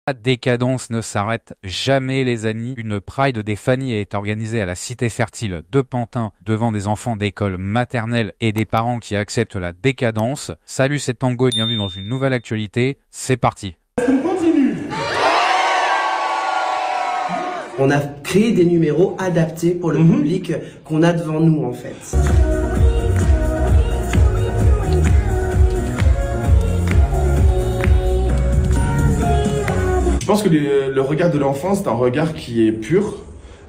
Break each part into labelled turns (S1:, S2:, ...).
S1: La décadence ne s'arrête jamais, les amis. Une Pride des Fanny est organisée à la Cité Fertile de Pantin devant des enfants d'école maternelle et des parents qui acceptent la décadence. Salut, c'est Tango et bienvenue dans une nouvelle actualité. C'est parti.
S2: On a créé des numéros adaptés pour le public qu'on a devant nous en fait.
S3: Je pense que le regard de l'enfant, c'est un regard qui est pur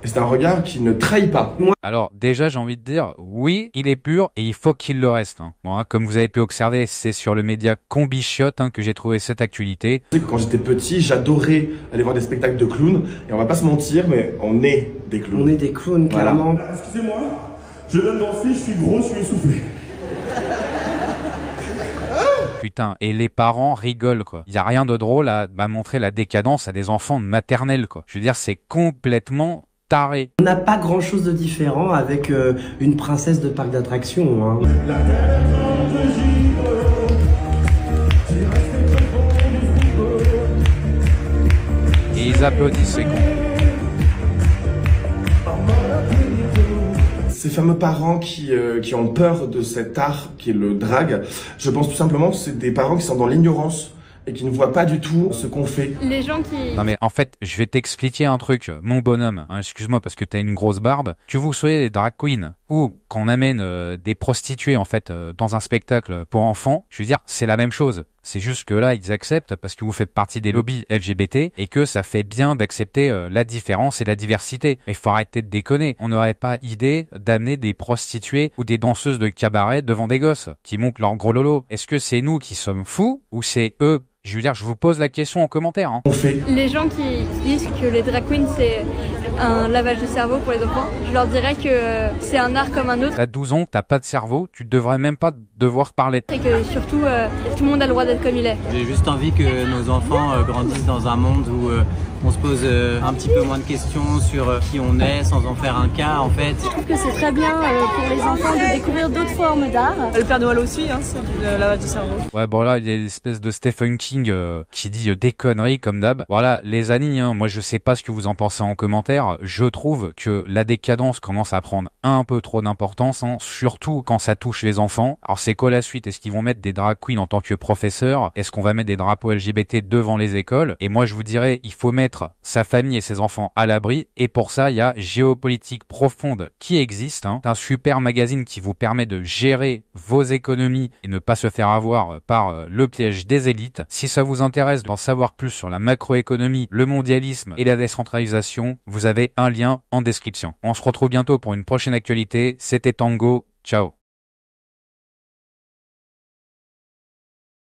S3: et c'est un regard qui ne trahit pas.
S1: Alors déjà, j'ai envie de dire, oui, il est pur et il faut qu'il le reste. Bon, comme vous avez pu observer, c'est sur le média Combichiotte que j'ai trouvé cette actualité.
S3: Quand j'étais petit, j'adorais aller voir des spectacles de clowns et on va pas se mentir, mais on est des clowns.
S2: On est des clowns,
S3: Voilà.
S2: clairement.
S4: Excusez-moi, je viens de danser, je suis gros, je suis essoufflé.
S1: Putain, et les parents rigolent, quoi. Il n'y a rien de drôle à montrer la décadence à des enfants de maternelle, quoi. Je veux dire, c'est complètement taré.
S2: On n'a pas grand chose de différent avec une princesse de parc d'attractions. Hein.
S1: Et ils applaudissent, c'est con.
S3: Ces fameux parents qui ont peur de cet art qui est le drag, je pense tout simplement que c'est des parents qui sont dans l'ignorance et qui ne voient pas du tout ce qu'on fait.
S5: Les gens qui...
S1: Non mais en fait, je vais t'expliquer un truc, mon bonhomme. Excuse-moi parce que t'as une grosse barbe. Que vous soyez des drag queens ou qu'on amène des prostituées en fait dans un spectacle pour enfants, je veux dire, c'est la même chose. C'est juste que là, ils acceptent parce que vous faites partie des lobbies LGBT et que ça fait bien d'accepter la différence et la diversité. Il faut arrêter de déconner. On n'aurait pas idée d'amener des prostituées ou des danseuses de cabaret devant des gosses qui montent leur gros lolo. Est-ce que c'est nous qui sommes fous ou c'est eux? Je veux dire, je vous pose la question en commentaire.
S3: On fait.
S5: Les gens qui disent que les drag queens c'est un lavage de cerveau pour les enfants, je leur dirais que c'est un art comme un autre
S1: T'as 12 ans, t'as pas de cerveau, tu devrais même pas devoir parler.
S5: et que surtout tout le monde a le droit d'être comme il est.
S6: J'ai juste envie que nos enfants grandissent dans un monde où on se pose un petit peu moins de questions sur qui on est sans en faire un cas en fait.
S5: Je trouve que c'est très bien pour les enfants de découvrir d'autres formes d'art.
S7: Le Père Noël aussi, c'est du lavage de cerveau.
S1: Ouais, bon là, il y a une espèce de Stephen King qui dit des conneries comme d'hab. Voilà, les amis, moi je sais pas ce que vous en pensez en commentaire. Je trouve que la décadence commence à prendre un peu trop d'importance, surtout quand ça touche les enfants. Alors c'est quoi la suite? Est-ce qu'ils vont mettre des drag queens en tant que professeurs? Est-ce qu'on va mettre des drapeaux LGBT devant les écoles? Et moi je vous dirais, il faut mettre sa famille et ses enfants à l'abri. Et pour ça, il y a Géopolitique Profonde qui existe. C'est un super magazine qui vous permet de gérer vos économies et ne pas se faire avoir par le piège des élites. Si ça vous intéresse d'en savoir plus sur la macroéconomie, le mondialisme et la décentralisation, vous avez un lien en description. On se retrouve bientôt pour une prochaine actualité. C'était Tango. Ciao.